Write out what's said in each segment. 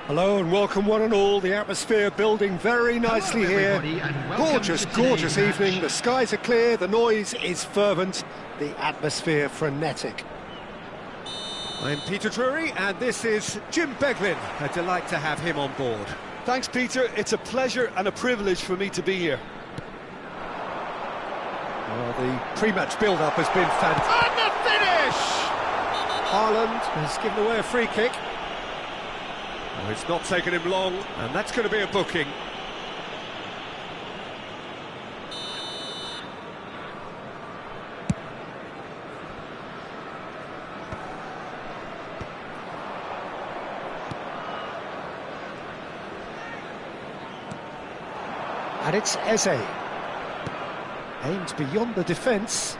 Hello and welcome one and all. The atmosphere building very nicely here. Gorgeous evening. The skies are clear, the noise is fervent, the atmosphere frenetic. I'm Peter Drury and this is Jim Beglin. A delight to have him on board. Thanks, Peter. It's a pleasure and a privilege for me to be here. Well, the pre-match build-up has been fantastic. And the finish! Haaland has given away a free kick. Oh, it's not taken him long, and that's going to be a booking. And it's Eze. Aimed beyond the defence.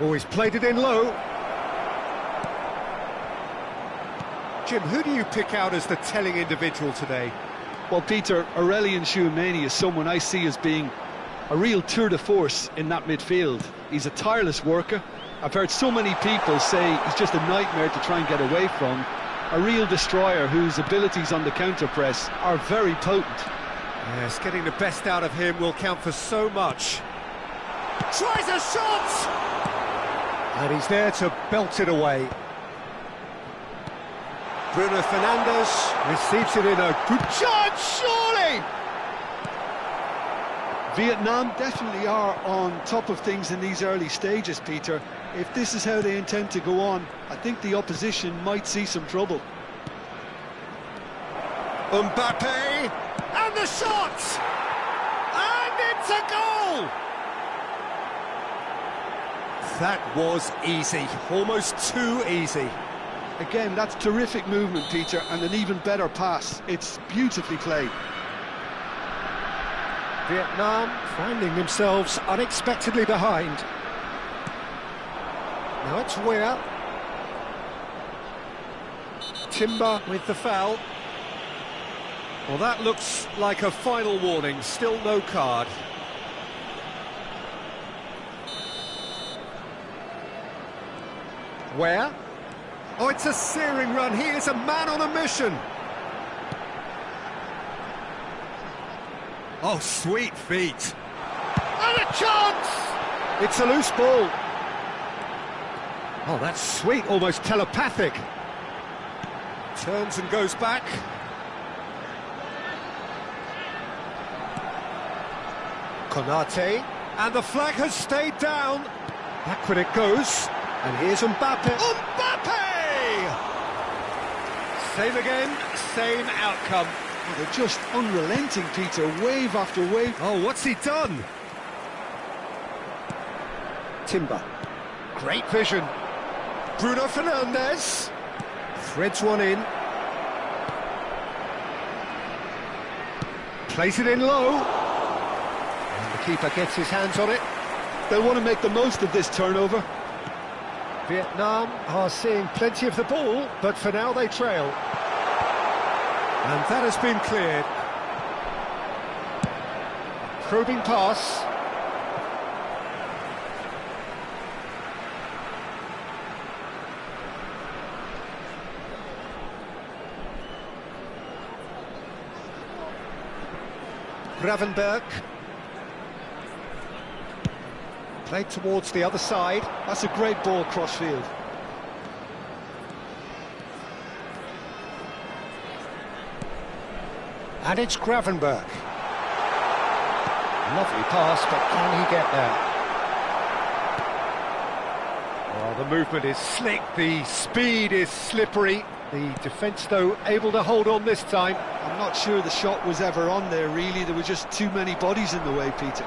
Oh, he's played it in low. Jim, who do you pick out as the telling individual today? Well, Peter, Aurelien Tchouameni is someone I see as being a real tour de force in that midfield. He's a tireless worker. I've heard so many people say he's just a nightmare to try and get away from. A real destroyer whose abilities on the counter-press are very potent. Yes, getting the best out of him will count for so much. Tries a shot! And he's there to belt it away. Bruno Fernandes Receives it in a good chance, surely! Vietnam definitely are on top of things in these early stages, Peter. If this is how they intend to go on, I think the opposition might see some trouble. Mbappe, and the shot! And it's a goal! That was easy, almost too easy. Again, that's terrific movement, Peter, and an even better pass. It's beautifully played. Vietnam finding themselves unexpectedly behind. Now it's Weah. Timber with the foul. Well, that looks like a final warning, still no card. Weah. Oh, it's a searing run. He is a man on a mission. Oh, sweet feet. And a chance! It's a loose ball. Oh, that's sweet, almost telepathic. Turns and goes back. Konate. And the flag has stayed down. Backward it goes. And here's Mbappe. Mbappe! Same again, same outcome. Oh, they're just unrelenting, Peter, wave after wave. Oh, what's he done? Timber. Great vision. Bruno Fernandes. Threads one in. Plays it in low. And the keeper gets his hands on it. They'll want to make the most of this turnover. Vietnam are seeing plenty of the ball, but for now they trail. And that has been cleared. Probing pass. Gravenberg. Played towards the other side. That's a great ball cross-field. And it's Gravenberg. Lovely pass, but can he get there? Well, the movement is slick, the speed is slippery. The defence, though, able to hold on this time. I'm not sure the shot was ever on there, really. There were just too many bodies in the way, Peter.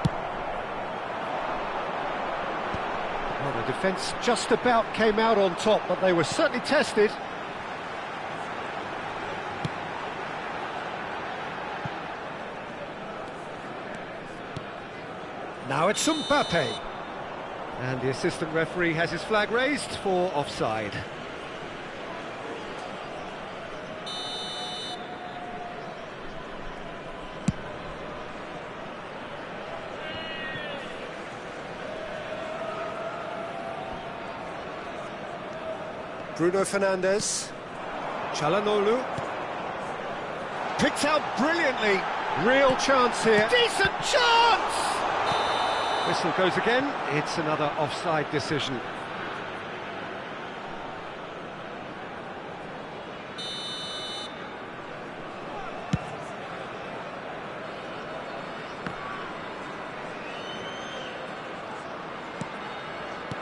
Well, the defence just about came out on top, but they were certainly tested. Now it's Mbappe. And the assistant referee has his flag raised for offside. Bruno Fernandes. Çalhanoğlu. Picked out brilliantly. Real chance here. Decent chance! Whistle goes again. It's another offside decision.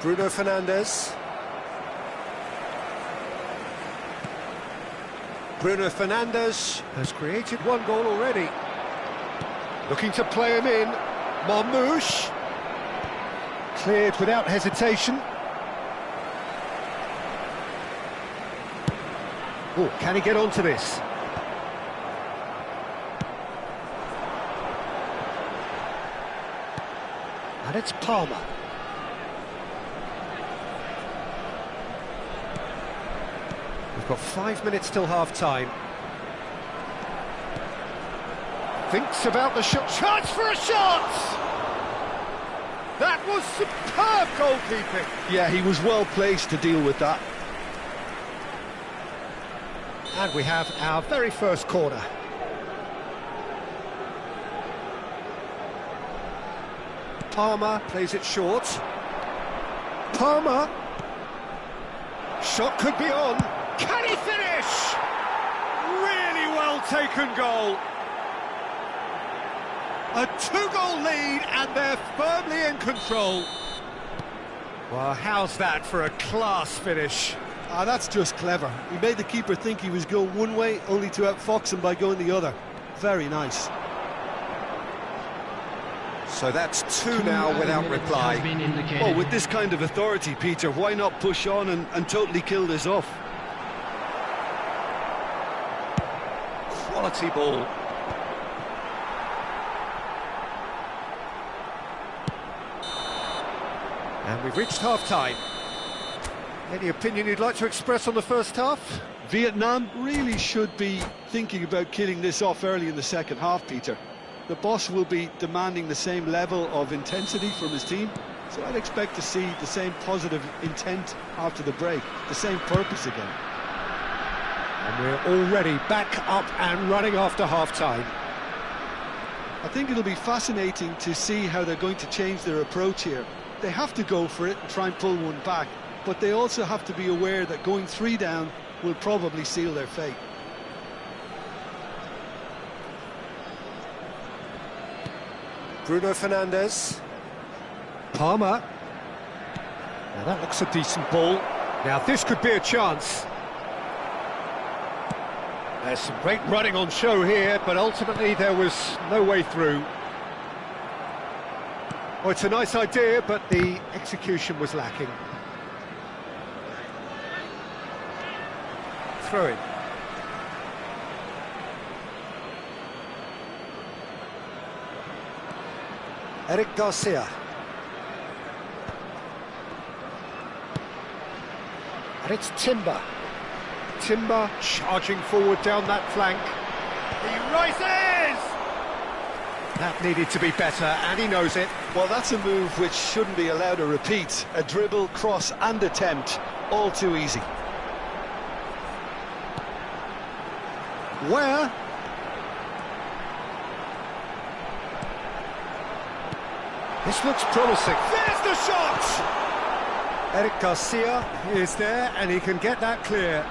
Bruno Fernandes. Bruno Fernandes has created one goal already. Looking to play him in. Marmoush. Cleared without hesitation. Oh, can he get onto this? And it's Palmer. We've got 5 minutes till half-time. Thinks about the shot. Chance for a shot! That was superb goalkeeping. Yeah, he was well placed to deal with that. And we have our very first corner. Palmer plays it short. Palmer. Shot could be on. Can he finish? Really well taken goal. A two-goal lead and they're firmly in control. Well, how's that for a class finish? Ah, that's just clever. He made the keeper think he was going one way, only to outfox him by going the other. Very nice. So that's two now without reply. Well, with this kind of authority, Peter, why not push on and totally kill this off? Quality ball. And we've reached half-time. Any opinion you'd like to express on the first half? Vietnam really should be thinking about killing this off early in the second half, Peter. The boss will be demanding the same level of intensity from his team, so I'd expect to see the same positive intent after the break, the same purpose again. And we're already back up and running after half-time. I think it'll be fascinating to see how they're going to change their approach here. They have to go for it and try and pull one back, but they also have to be aware that going 3 down will probably seal their fate. Bruno Fernandes. Palmer. Now that looks a decent ball. Now this could be a chance. There's some great running on show here, but ultimately there was no way through. Well, it's a nice idea, but the execution was lacking. Throw in. Eric Garcia. And it's Timber. Timber charging forward down that flank. He rises! That needed to be better, and he knows it. Well, that's a move which shouldn't be allowed to repeat. A dribble, cross and attempt, all too easy. Where? This looks promising. There's the shot! Eric Garcia is there, and he can get that clear.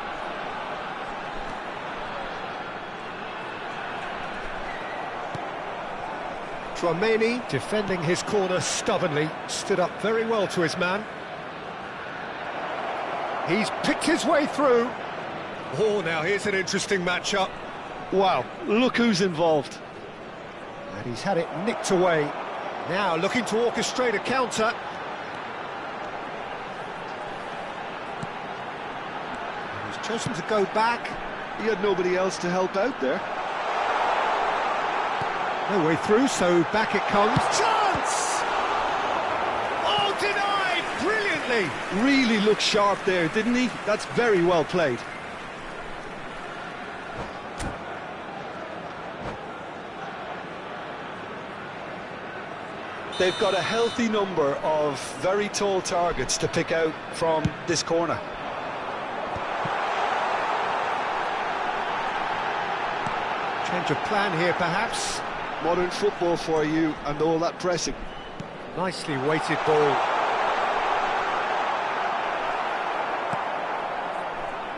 Tchouaméni, defending his corner stubbornly, stood up very well to his man. He's picked his way through. Oh, now here's an interesting matchup. Wow, look who's involved. And he's had it nicked away. Now looking to orchestrate a counter. And he's chosen to go back. He had nobody else to help out there. No way through, so back it comes. Chance! Oh, denied brilliantly! Really looked sharp there, didn't he? That's very well played. They've got a healthy number of very tall targets to pick out from this corner. Change of plan here, perhaps. Modern football for you and all that pressing. Nicely weighted ball.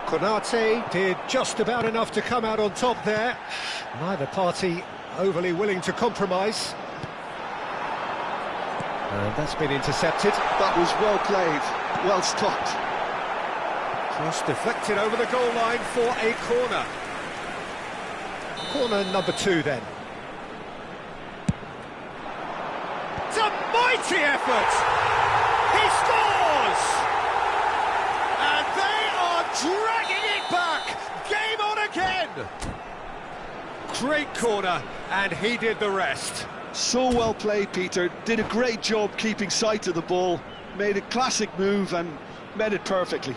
Konate did just about enough to come out on top there. Neither party overly willing to compromise. And that's been intercepted. That was well played, well stopped. Cross deflected over the goal line for a corner. Corner number 2 then. It's a mighty effort! He scores! And they are dragging it back! Game on again! Great corner, and he did the rest. So well played, Peter. Did a great job keeping sight of the ball. Made a classic move and made it perfectly.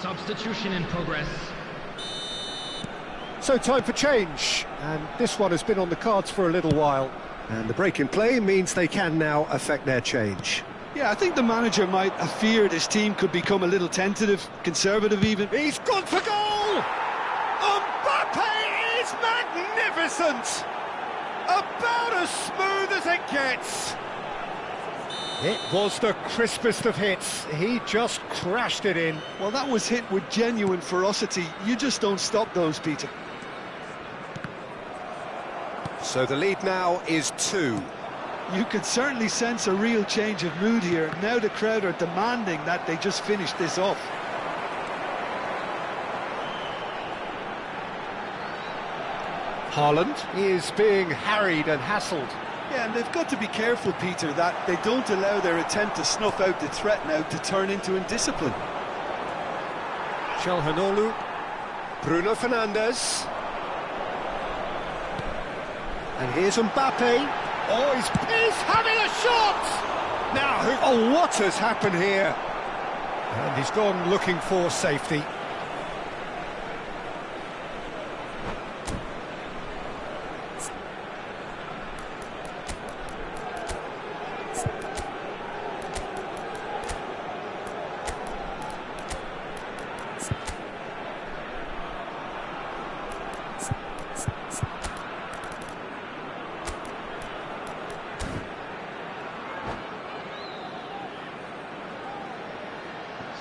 Substitution in progress. So time for change, and this one has been on the cards for a little while. And the break in play means they can now affect their change. Yeah, I think the manager might have feared his team could become a little tentative, conservative even. He's gone for goal! Mbappe is magnificent! About as smooth as it gets. It was the crispest of hits. He just crashed it in. Well, that was hit with genuine ferocity. You just don't stop those, Peter. So the lead now is 2. You can certainly sense a real change of mood here. Now the crowd are demanding that they just finish this off. Haaland is being harried and hassled. Yeah, and they've got to be careful, Peter, that they don't allow their attempt to snuff out the threat now to turn into indiscipline. Calhanoglu, Bruno Fernandes. And here's Mbappe. Oh, he's having a shot! Now, what has happened here? And he's gone looking for safety.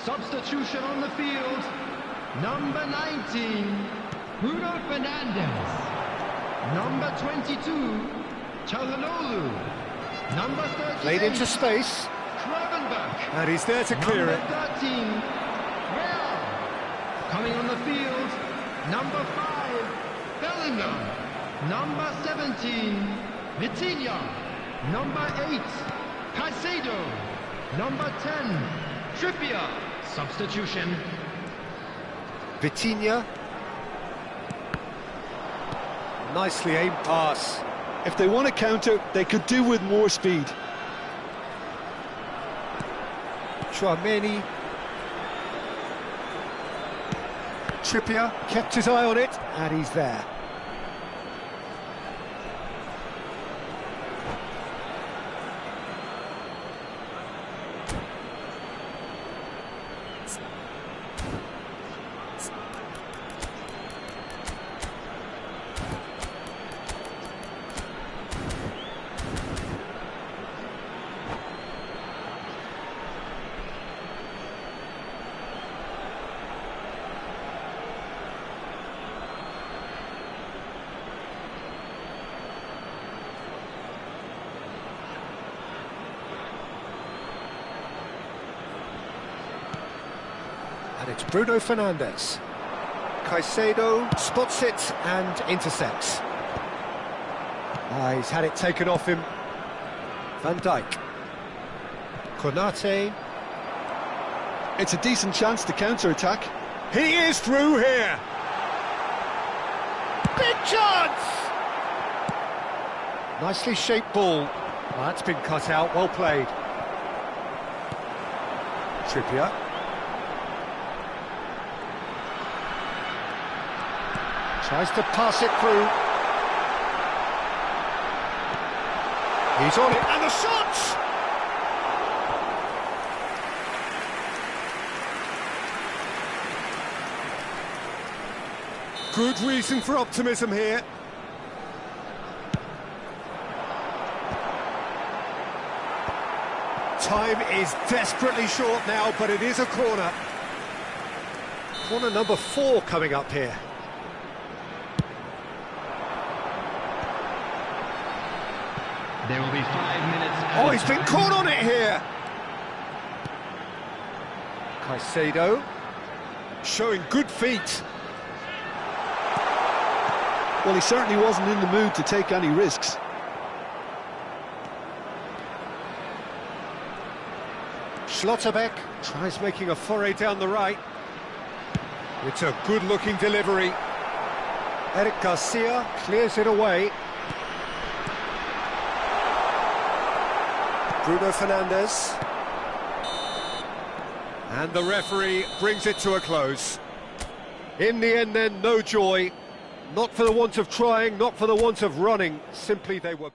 Substitution on the field. Number 19, Bruno Fernandes. Number 22, Calhanoglu. Number 38, Played into space. Gravenberch. And he's there to clear it. Number 13, Real. Coming on the field, number 5, Bellingham. Number 17, Vitinha. Number 8, Caicedo. Number 10, Trippier. Substitution. Vitinha. Nicely aimed pass. If they want to counter, they could do with more speed. Tchouameni. Trippier kept his eye on it, and he's there. And it's Bruno Fernandes. Caicedo spots it and intercepts. He's had it taken off him. Van Dijk. Konate. It's a decent chance to counter-attack. He is through here. Big chance! Nicely shaped ball. Well, that's been cut out, well played. Trippier. Tries to pass it through. He's on it, and the shot! Good reason for optimism here. Time is desperately short now, but it is a corner. Corner number 4 coming up here. There will be 5 minutes. Oh, he's been caught on it here. Caicedo showing good feet. Well, he certainly wasn't in the mood to take any risks. Schlotterbeck tries making a foray down the right. It's a good-looking delivery. Eric Garcia clears it away. Bruno Fernandes. And the referee brings it to a close. In the end then, no joy. Not for the want of trying, not for the want of running. Simply they were...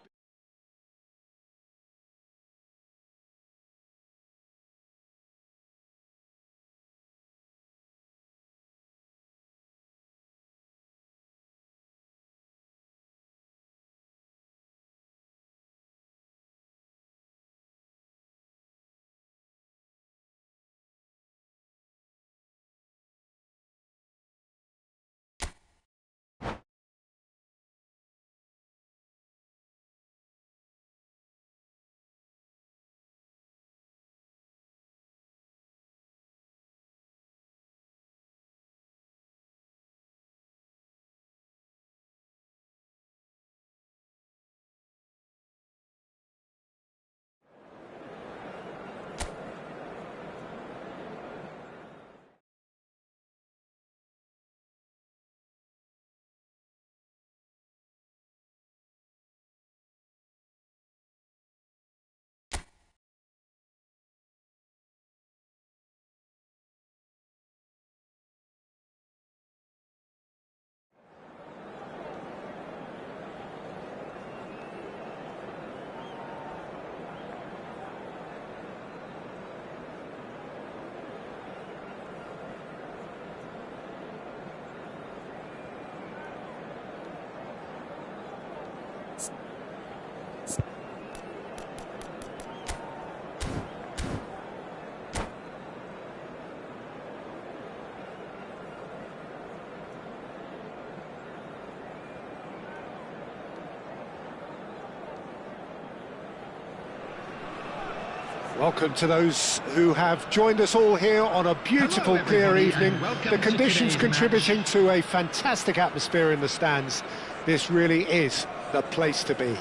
Welcome to those who have joined us all here on a beautiful, clear evening. The conditions contributing to a fantastic atmosphere in the stands. This really is the place to be.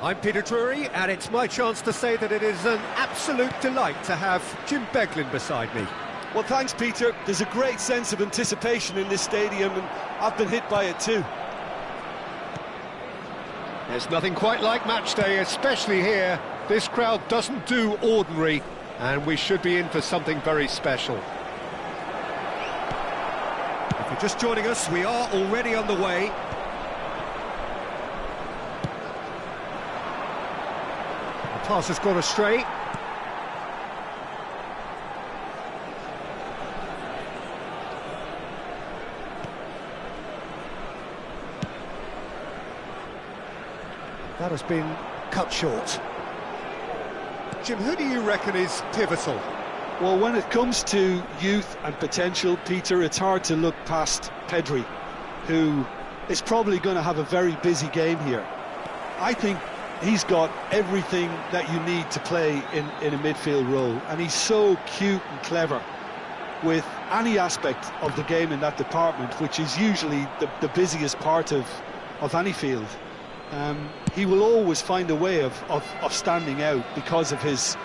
I'm Peter Drury, and it's my chance to say that it is an absolute delight to have Jim Beglin beside me. Well, thanks, Peter. There's a great sense of anticipation in this stadium, and I've been hit by it too. There's nothing quite like match day, especially here. This crowd doesn't do ordinary, and we should be in for something very special. If you're just joining us, we are already underway. The pass has gone astray. That has been cut short. Jim, who do you reckon is pivotal? Well, when it comes to youth and potential, Peter, it's hard to look past Pedri, who is probably going to have a very busy game here. I think he's got everything that you need to play in a midfield role, and he's so cute and clever with any aspect of the game in that department, which is usually the busiest part of any field. He will always find a way of standing out because of his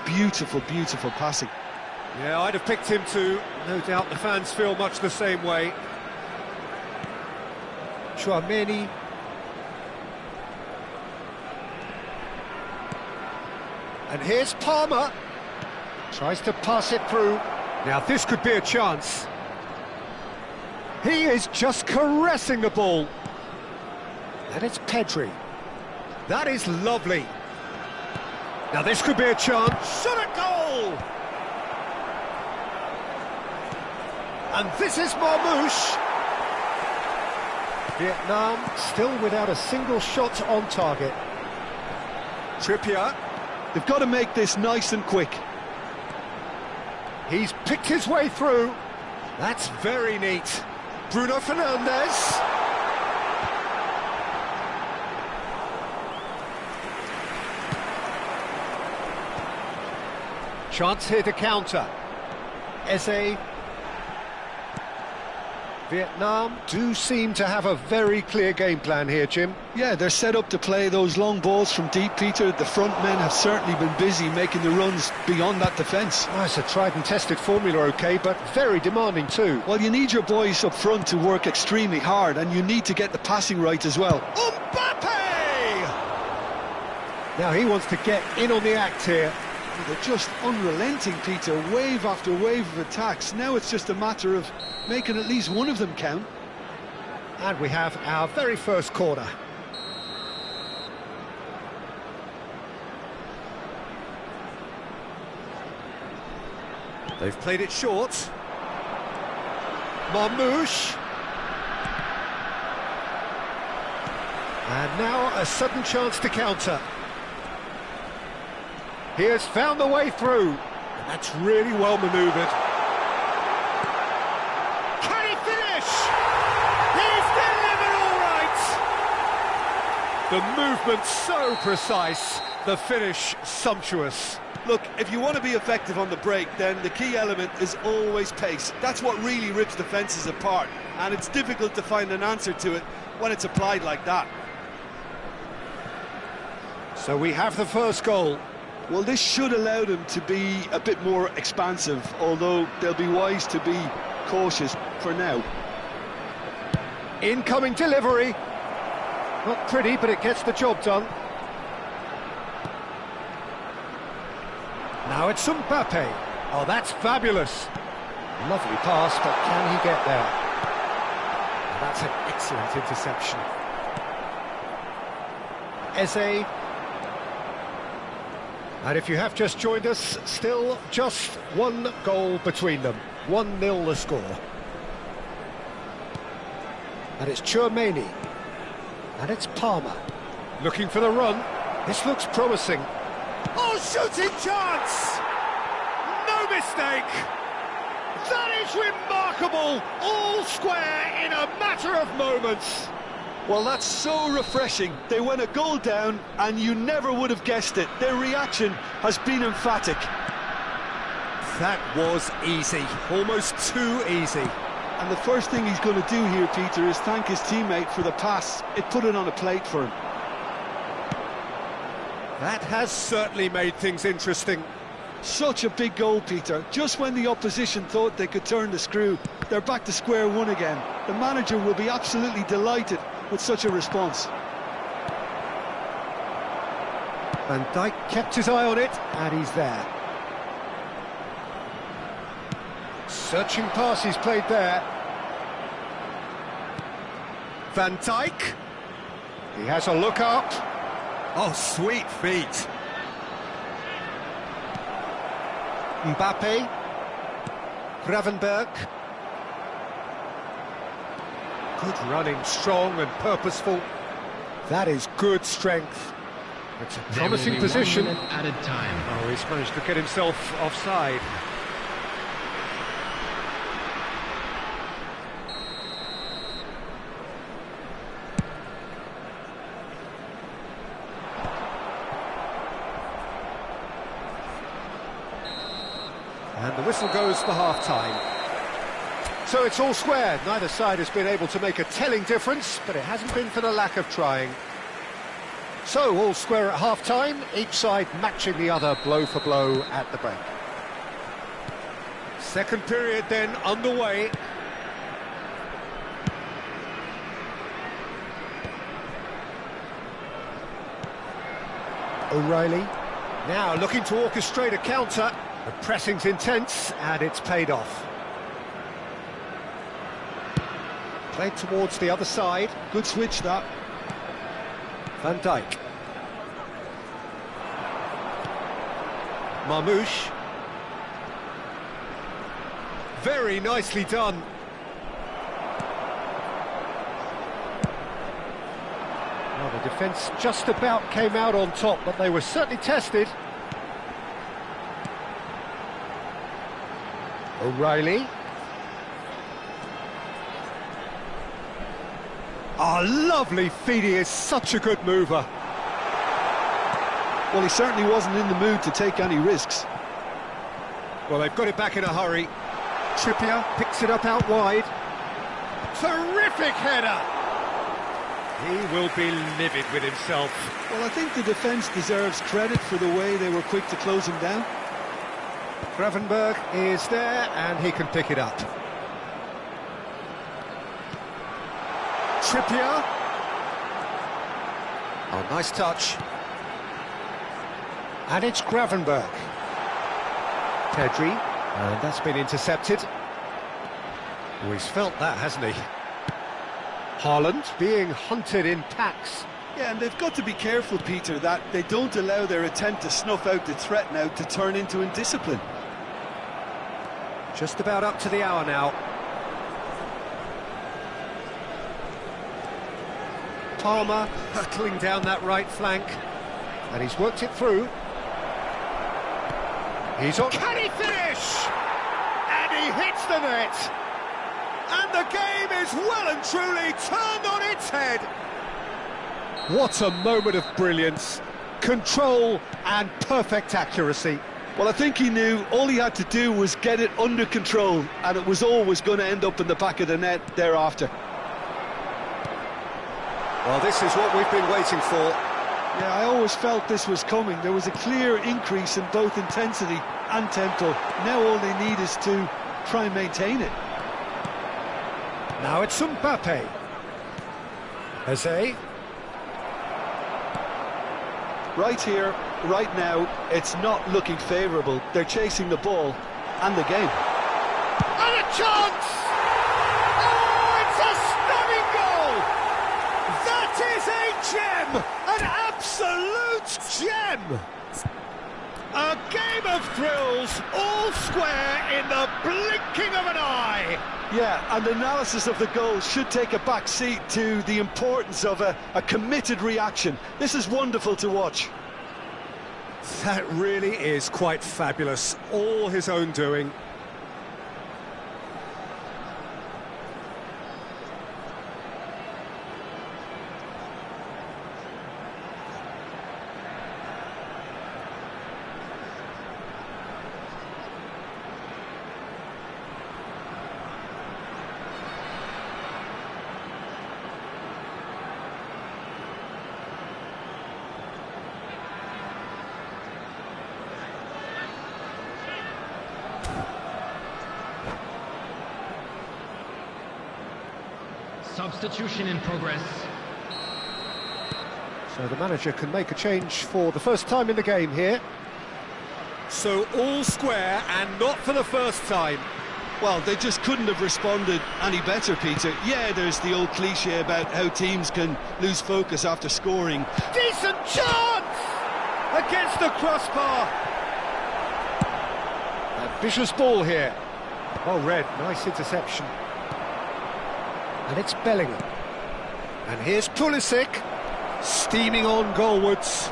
beautiful, beautiful passing. Yeah, I'd have picked him too. No doubt the fans feel much the same way. Tchouaméni. And here's Palmer. Tries to pass it through. Now this could be a chance. He is just caressing the ball. And it's Pedri. That is lovely. Now this could be a chance. Shot at goal! And this is Marmoush. Vietnam still without a single shot on target. Trippier. They've got to make this nice and quick. He's picked his way through. That's very neat. Bruno Fernandes. Chance here to counter. Eze. Vietnam do seem to have a very clear game plan here, Jim. Yeah, they're set up to play those long balls from deep, Peter. The front men have certainly been busy making the runs beyond that defence. Oh, it's a tried and tested formula, OK, but very demanding too. Well, you need your boys up front to work extremely hard, and you need to get the passing right as well. Mbappe! Now he wants to get in on the act here. They're just unrelenting, Peter, wave after wave of attacks. Now it's just a matter of making at least one of them count. And we have our very first corner. They've played it short. Marmoush. And now a sudden chance to counter. He has found the way through. And that's really well manoeuvred. Can he finish? He's delivered all right! The movement so precise, the finish sumptuous. Look, if you want to be effective on the break, then the key element is always pace. That's what really rips defences apart, and it's difficult to find an answer to it when it's applied like that. So we have the first goal. Well, this should allow them to be a bit more expansive, although they'll be wise to be cautious for now. Incoming delivery. Not pretty, but it gets the job done. Now it's Mbappe. Oh, that's fabulous. Lovely pass, but can he get there? That's an excellent interception. Eze. And if you have just joined us, still just one goal between them. 1-0 the score. And it's Tchouaméni. And it's Palmer. Looking for the run. This looks promising. Oh, shooting chance! No mistake! That is remarkable! All square in a matter of moments. Well, that's so refreshing. They went a goal down, and you never would have guessed it. Their reaction has been emphatic. That was easy, almost too easy. And the first thing he's going to do here, Peter, is thank his teammate for the pass. It put it on a plate for him. That has certainly made things interesting. Such a big goal, Peter. Just when the opposition thought they could turn the screw, they're back to square one again. The manager will be absolutely delighted with such a response. Van Dijk kept his eye on it, and he's there. Searching pass he's played there. Van Dijk. He has a look up. Oh, sweet feet. Mbappe. Gravenberch. Good running, strong and purposeful. That is good strength. It's a promising position. Added time. Oh, he's managed to get himself offside. And the whistle goes for half-time. So it's all square. Neither side has been able to make a telling difference, but it hasn't been for the lack of trying. So all square at half-time, each side matching the other blow for blow at the break. Second period then underway. O'Reilly now looking to orchestrate a counter. The pressing's intense and it's paid off. Played towards the other side. Good switch, that. Van Dijk. Marmoush. Very nicely done. Well, the defence just about came out on top, but they were certainly tested. O'Reilly. Oh, lovely feet, he is such a good mover. Well, he certainly wasn't in the mood to take any risks. Well, they've got it back in a hurry. Trippier picks it up out wide. Terrific header! He will be livid with himself. Well, I think the defence deserves credit for the way they were quick to close him down. Gravenberch is there, and he can pick it up. Trippier. Oh, nice touch. And it's Gravenberch. Pedri, and that's been intercepted. Oh, he's felt that, hasn't he? Haaland being hunted in packs. Yeah, and they've got to be careful, Peter, that they don't allow their attempt to snuff out the threat now to turn into indiscipline. Just about up to the hour now. Palmer hurtling down that right flank, and he's worked it through. He's on. Can he finish? And he hits the net. And the game is well and truly turned on its head. What a moment of brilliance, control and perfect accuracy. Well, I think he knew all he had to do was get it under control, and it was always going to end up in the back of the net thereafter. Well, this is what we've been waiting for. Yeah, I always felt this was coming. There was a clear increase in both intensity and tempo. Now all they need is to try and maintain it. Now it's Mbappe. Jose. Right here, right now, it's not looking favourable. They're chasing the ball and the game. And a chance! Oh, it's a stunning goal! That is a gem! An absolute gem! A game of thrills, all square in the blinking of an eye! Yeah, and analysis of the goal should take a back seat to the importance of a committed reaction. This is wonderful to watch. That really is quite fabulous. All his own doing. Substitution in progress. So the manager can make a change for the first time in the game here. So all square, and not for the first time. Well, they just couldn't have responded any better, Peter. Yeah, there's the old cliche about how teams can lose focus after scoring. Decent chance! Against the crossbar. A vicious ball here. Well read, nice interception. And it's Bellingham. And here's Pulisic, steaming on goalwards.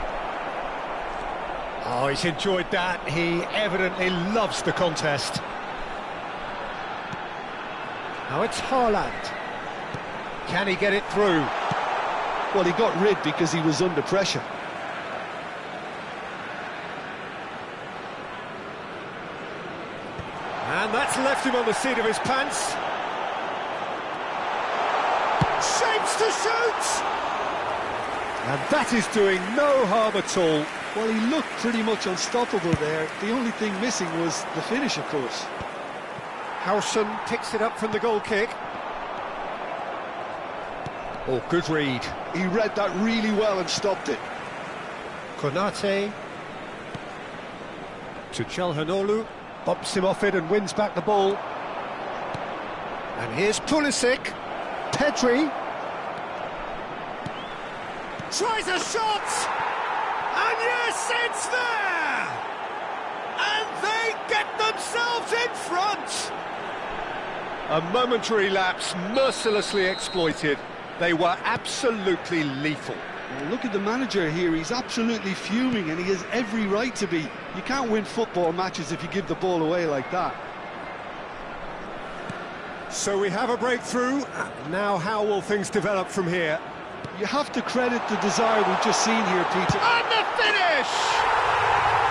Oh, he's enjoyed that. He evidently loves the contest. Now it's Haaland. Can he get it through? Well, he got rid because he was under pressure. And that's left him on the seat of his pants. Shapes to shoot! And that is doing no harm at all. Well, he looked pretty much unstoppable there. The only thing missing was the finish, of course. Howson picks it up from the goal kick. Oh, good read. He read that really well and stopped it. Konate to Çalhanoğlu, bumps him off it and wins back the ball. And here's Pulisic. Pedri Tries a shot! And yes, it's there! And they get themselves in front! A momentary lapse, mercilessly exploited. They were absolutely lethal. Well, look at the manager here. He's absolutely fuming, and he has every right to be. You can't win football matches if you give the ball away like that. So we have a breakthrough. Now how will things develop from here? You have to credit the desire we've just seen here, Peter. And the finish!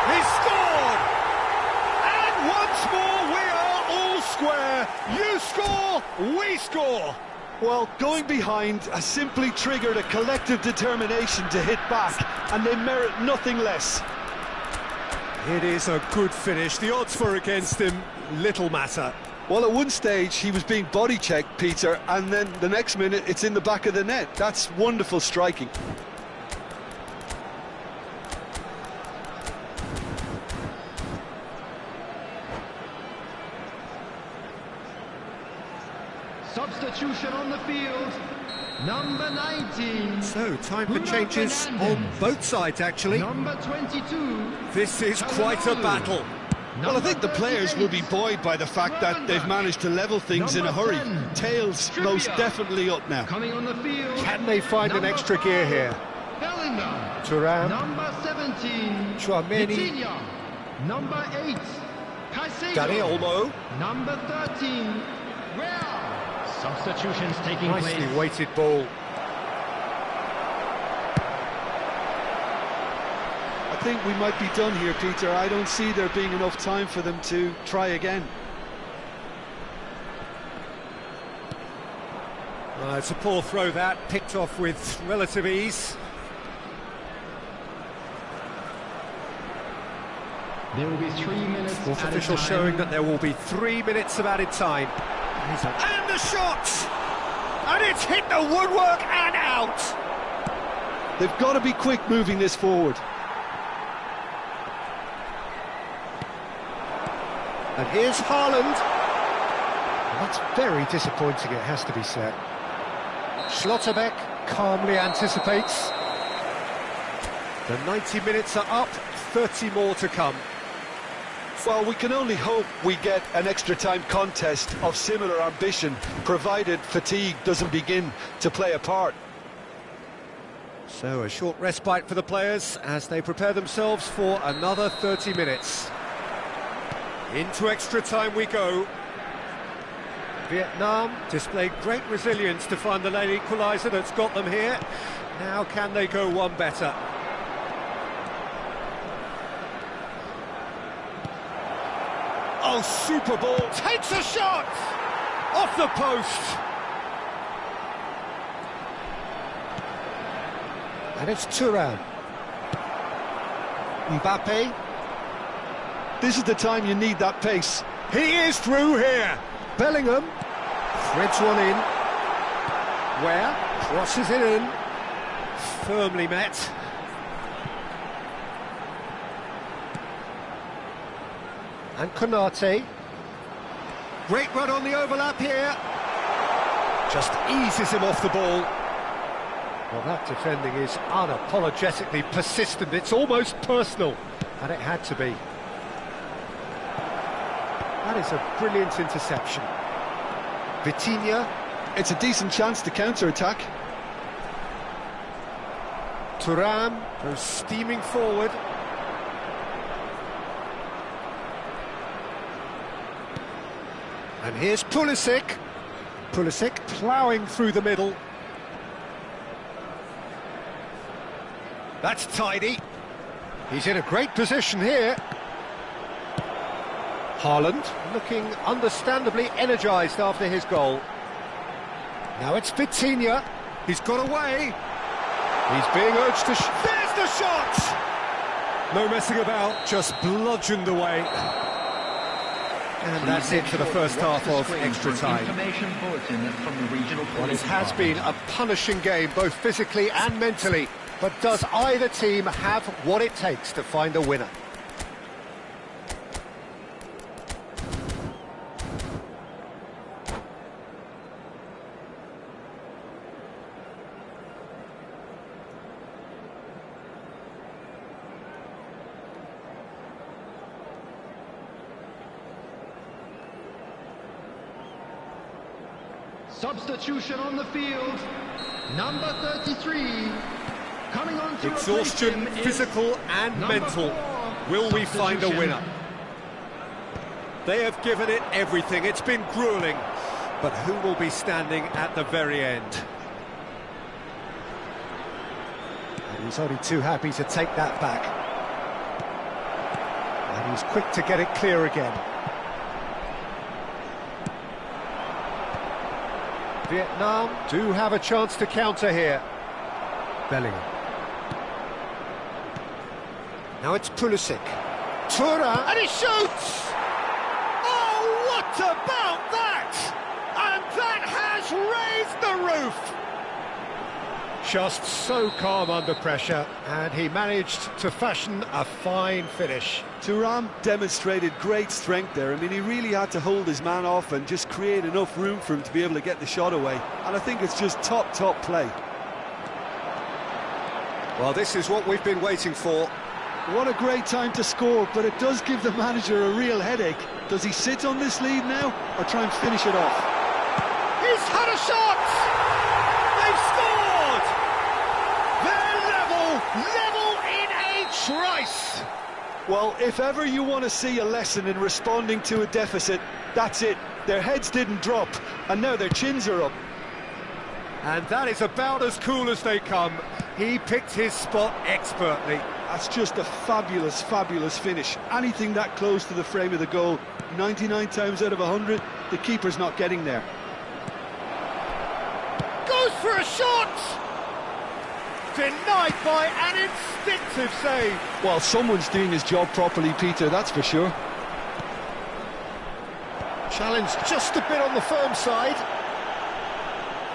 He scored! And once more we are all square. You score, we score. Well, going behind has simply triggered a collective determination to hit back, and they merit nothing less. It is a good finish. The odds for against him, little matter. Well, at one stage he was being body-checked, Peter, and then the next minute it's in the back of the net. That's wonderful striking. Substitution on the field. Number 19. So, time for Bruno changes on Fernandes. both sides, actually. Number 22. This is quite a battle. Well, I think the players will be buoyed by the fact that they've managed to level things in a hurry. Tails most definitely up now. Coming on the field. Can they find an extra gear here? Bellingham. Thuram, Number 17. Chouameni. Vitinha. Number 8. Caicedo. Dani Olmo. Number 13. Real. Substitutions taking Nicely place. weighted ball. I think we might be done here, Peter. I don't see there being enough time for them to try again. It's a poor throw that, picked off with relative ease. There will be 3 minutes. Fourth added official time. showing that there will be 3 minutes of added time. And the shot! And it's hit the woodwork and out! They've got to be quick moving this forward. And here's Haaland. That's very disappointing, it has to be said. Schlotterbeck calmly anticipates. The 90 minutes are up, 30 more to come. Well, we can only hope we get an extra time contest of similar ambition, provided fatigue doesn't begin to play a part. So a short respite for the players as they prepare themselves for another 30 minutes. Into extra time we go. Vietnam displayed great resilience to find the late equaliser that's got them here. Now can they go one better? Oh, super ball, takes a shot! Off the post! And it's Thuram. Mbappe. This is the time you need that pace. He is through here! Bellingham threads one in. Where? Crosses it in. Firmly met. And Konate. Great run on the overlap here. Just eases him off the ball. Well, that defending is unapologetically persistent. It's almost personal. And it had to be. That is a brilliant interception. Vitinha. It's a decent chance to counter-attack. Thuram goes steaming forward. And here's Pulisic. Pulisic ploughing through the middle. That's tidy. He's in a great position here. Haaland looking understandably energised after his goal. Now it's Vitinha. He's got away. He's being urged to... There's the shot! No messing about, just bludgeoned away. And that's it for the first half of extra time. Well, it has been a punishing game, both physically and mentally. But does either team have what it takes to find a winner? Substitution on the field. Number 33. Coming on to Exhaustion, physical and mental. Will we find a winner? They have given it everything. It's been grueling. But who will be standing at the very end? And he's only too happy to take that back. And he's quick to get it clear again. Vietnam do have a chance to counter here. Bellingham. Now it's Pulisic. Thuram, and he shoots! Oh, what about that? And that has raised the roof! Just so calm under pressure, and he managed to fashion a fine finish. Thuram demonstrated great strength there. I mean, he really had to hold his man off and just create enough room for him to be able to get the shot away. And I think it's just top play. Well, this is what we've been waiting for. What a great time to score, but it does give the manager a real headache. Does he sit on this lead now, or try and finish it off? He's had a shot! They've scored! They're level in a trice! Well, if ever you want to see a lesson in responding to a deficit, that's it. Their heads didn't drop, and now their chins are up. And that is about as cool as they come. He picked his spot expertly. That's just a fabulous finish. Anything that close to the frame of the goal, 99 times out of 100, the keeper's not getting there. Goes for a shot! Denied by an instinctive save. Well, someone's doing his job properly, Peter, that's for sure. Challenge just a bit on the firm side.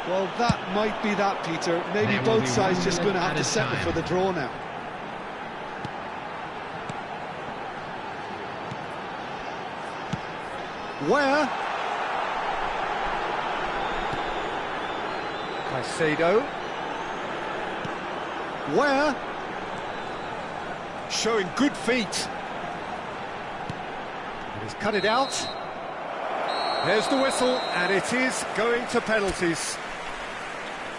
Well, that might be that, Peter. Maybe both sides just going to have to settle for the draw now. Where? Caicedo. Where? Showing good feet. And he's cut it out. There's the whistle, and it is going to penalties.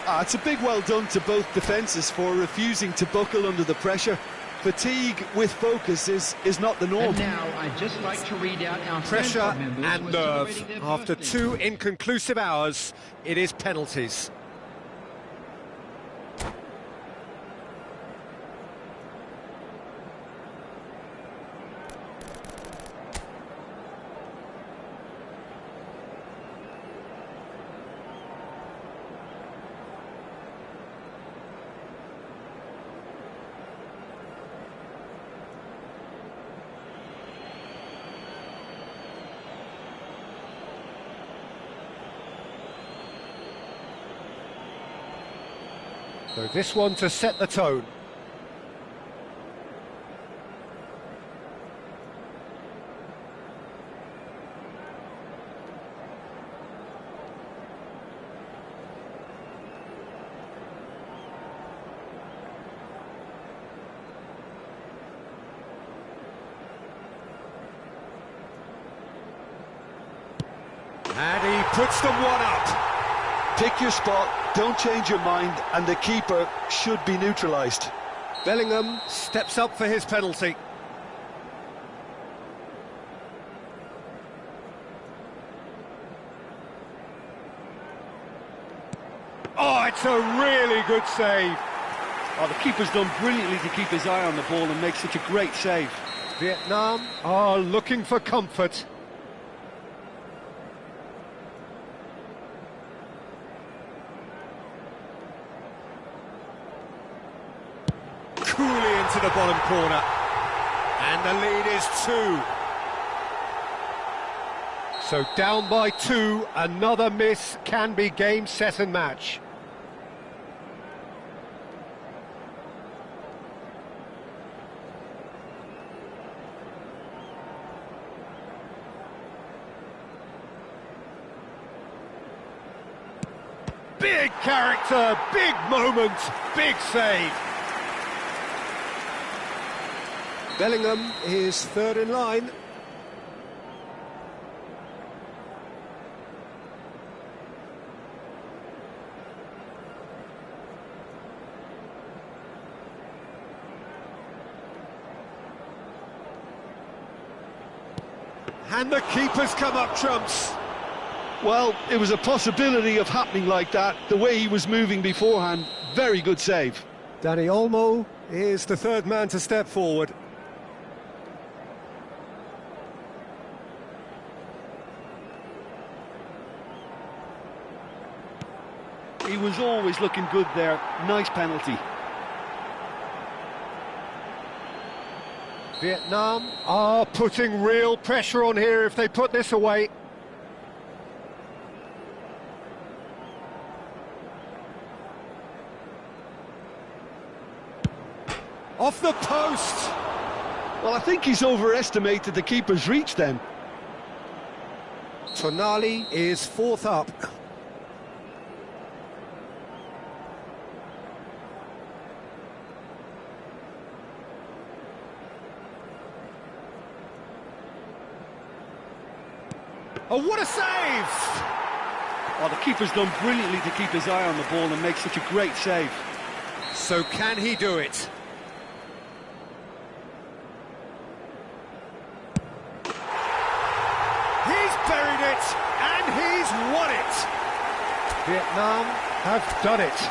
It's a big well done to both defences for refusing to buckle under the pressure. Fatigue with focus is not the norm. And now I'd just like to read out our Pressure members and who are nerve. celebrating their After birthdays. 2 inconclusive hours, it is penalties. So this one to set the tone. And he puts them one up. Pick your spot, don't change your mind, and the keeper should be neutralised. Bellingham steps up for his penalty. Oh, it's a really good save. Oh, the keeper's done brilliantly to keep his eye on the ball and make such a great save. Vietnam are looking for comfort. Coolly into the bottom corner. And the lead is 2. So down by 2, another miss can be game, set and match. Big character, big moment, big save. Bellingham is third in line. And the keeper's come up trumps. Well, it was a possibility of happening like that, the way he was moving beforehand. Very good save. Dani Olmo is the third man to step forward. He was always looking good there. Nice penalty. Vietnam are putting real pressure on here if they put this away. Off the post! Well, I think he's overestimated the keeper's reach then. Tonali is fourth up. Oh, what a save! Oh, the keeper's done brilliantly to keep his eye on the ball and make such a great save. So can he do it? He's buried it, and he's won it! Vietnam have done it.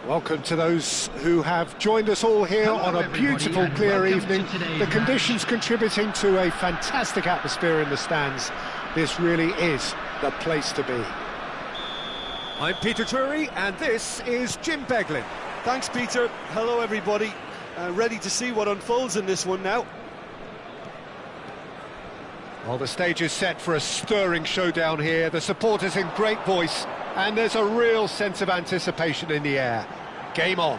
Welcome to those who have joined us all here on a beautiful, clear evening. The conditions contributing to a fantastic atmosphere in the stands. This really is the place to be. I'm Peter Drury, and this is Jim Beglin. Thanks, Peter. Hello, everybody. Ready to see what unfolds in this one now. Well, the stage is set for a stirring showdown here. The supporters in great voice, and there's a real sense of anticipation in the air. Game on.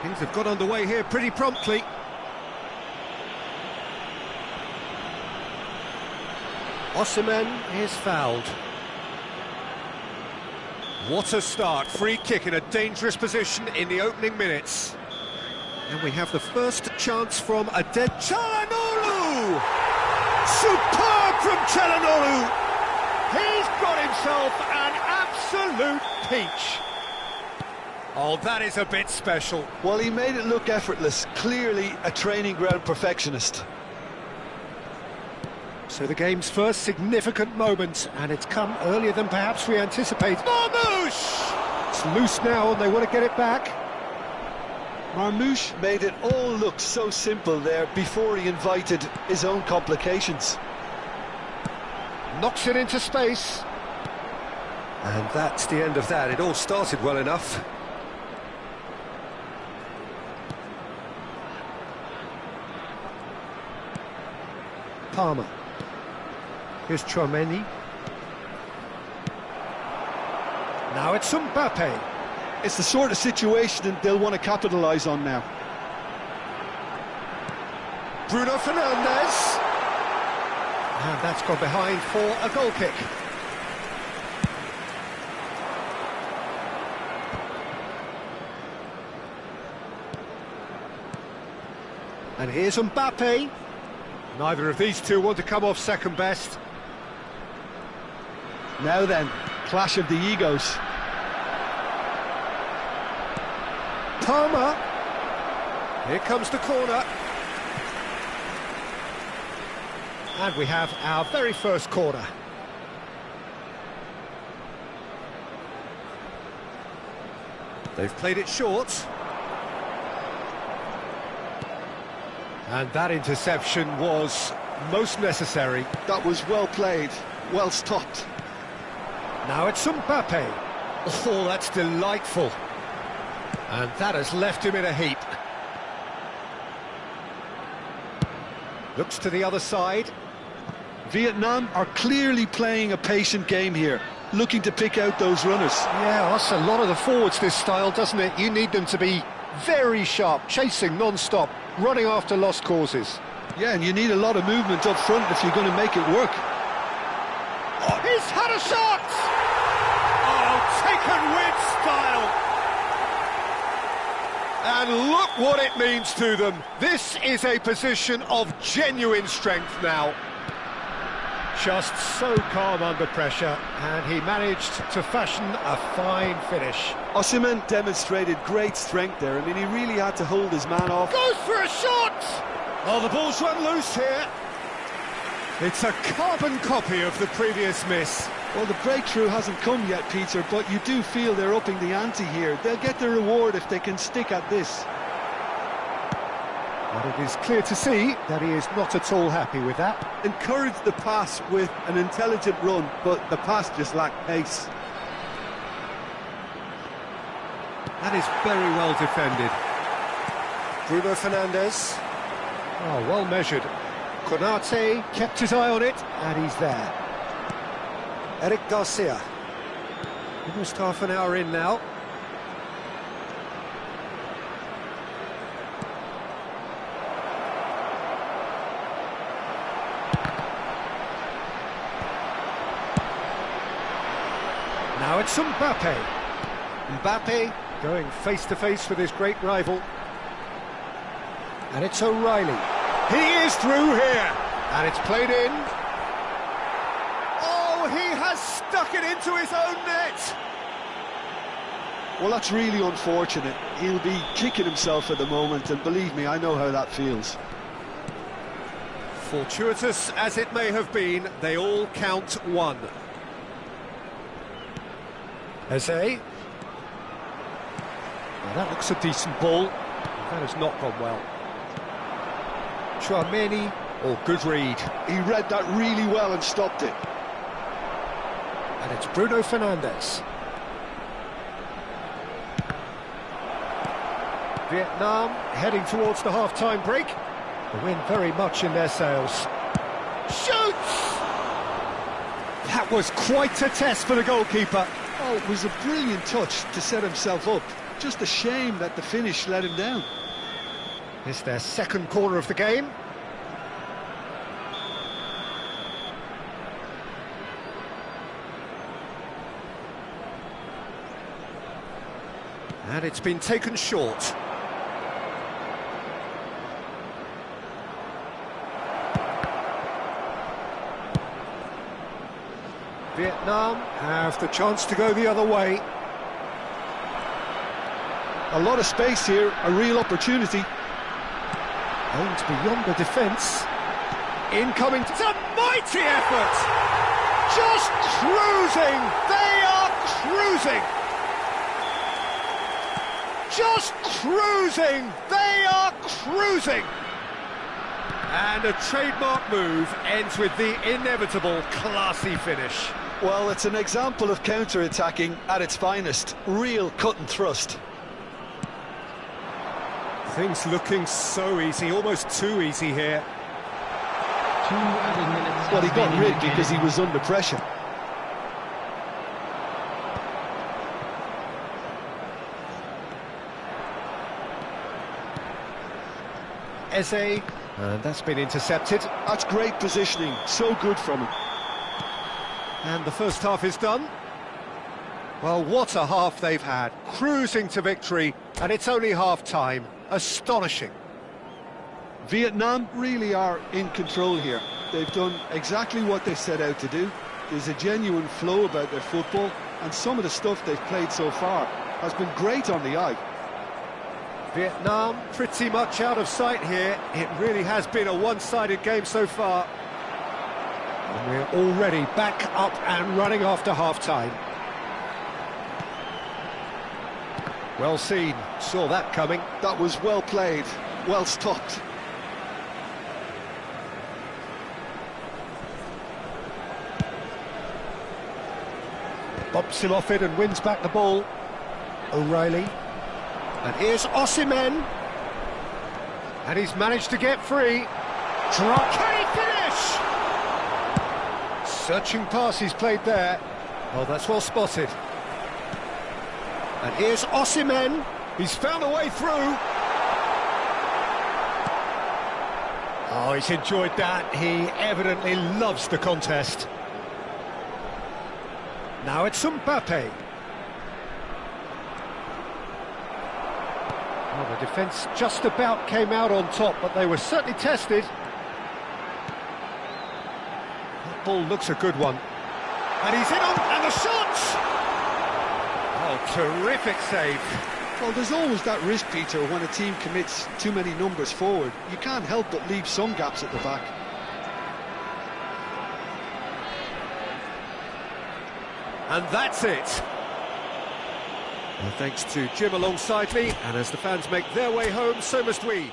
Things have got underway here pretty promptly. Osimhen is fouled. What a start. Free kick in a dangerous position in the opening minutes. And we have the first chance from Aded Çalhanoğlu! Superb from Çalhanoğlu! He's got himself an absolute peach. Oh, that is a bit special. Well, he made it look effortless. Clearly a training ground perfectionist. So the game's first significant moment, and it's come earlier than perhaps we anticipated. Marmoush! It's loose now, and they want to get it back. Marmoush made it all look so simple there before he invited his own complications. Knocks it into space. And that's the end of that. It all started well enough. Palmer. Here's Tchouaméni. Now it's Mbappe. It's the sort of situation they'll want to capitalise on now. Bruno Fernandes. And that's gone behind for a goal kick. And here's Mbappe. Neither of these two want to come off second best. Now then, clash of the egos. Palmer. Here comes the corner. And we have our very first corner. They've played it short. And that interception was most necessary. That was well played, well stopped. Now it's Mbappe. Oh, that's delightful. And that has left him in a heap. Looks to the other side. Vietnam are clearly playing a patient game here, looking to pick out those runners. Yeah, that's a lot of the forwards, this style, doesn't it? You need them to be very sharp, chasing non-stop, running after lost causes. Yeah, and you need a lot of movement up front if you're going to make it work. Oh, he's had a shot! Oh, taken with style! And look what it means to them. This is a position of genuine strength now. Just so calm under pressure, and he managed to fashion a fine finish. Osimhen demonstrated great strength there. I mean, he really had to hold his man off. Goes for a shot! Oh, the ball's run loose here. It's a carbon copy of the previous miss. Well, the breakthrough hasn't come yet, Peter, but you do feel they're upping the ante here. They'll get the reward if they can stick at this. But it is clear to see that he is not at all happy with that. Encouraged the pass with an intelligent run, but the pass just lacked pace. That is very well defended. Bruno Fernandes. Oh, well measured. Konate kept his eye on it, and he's there. Eric Garcia. Almost half an hour in now. Now it's Mbappe. Mbappe going face-to-face with his great rival. And it's O'Reilly. He is through here. And it's played in. Oh, he has stuck it into his own net. Well, that's really unfortunate. He'll be kicking himself at the moment, and believe me, I know how that feels. Fortuitous as it may have been, they all count one. Eze. Now that looks a decent ball. That has not gone well. Tchouameni, oh, good read. He read that really well and stopped it. And it's Bruno Fernandes. Vietnam heading towards the half-time break. The wind very much in their sails. Shoots! That was quite a test for the goalkeeper. Oh, it was a brilliant touch to set himself up. Just a shame that the finish let him down. It's their second corner of the game. And it's been taken short. Vietnam have the chance to go the other way. A lot of space here, a real opportunity. Aimed beyond the defence. Incoming. It's a mighty effort! Just cruising! They are cruising! Just cruising! They are cruising! And a trademark move ends with the inevitable classy finish. Well, it's an example of counter-attacking at its finest. Real cut and thrust. Things looking so easy, almost too easy here. 2 added minutes. Well, he got rid because he was under pressure. Eze, and that's been intercepted. That's great positioning, so good from him. And the first half is done. Well, what a half they've had. Cruising to victory, and it's only half-time. Astonishing. Vietnam really are in control here. They've done exactly what they set out to do. There's a genuine flow about their football, and some of the stuff they've played so far has been great on the eye. Vietnam pretty much out of sight here. It really has been a one-sided game so far. And we're already back up and running after half-time. Well seen, saw that coming. That was well played, well stopped. Bumps him off it and wins back the ball. O'Reilly. And here's Osimhen. And he's managed to get free. Drop. Can he finish? Searching pass he's played there. Oh, that's well spotted. And here's Osimhen. He's found a way through. Oh, he's enjoyed that. He evidently loves the contest. Now it's Mbappe. Well, the defence just about came out on top, but they were certainly tested. That ball looks a good one. And he's in on, and the shot! Oh, terrific save. Well, there's always that risk, Peter, when a team commits too many numbers forward. You can't help but leave some gaps at the back. And that's it. Well, thanks to Jim alongside me, and as the fans make their way home, so must we.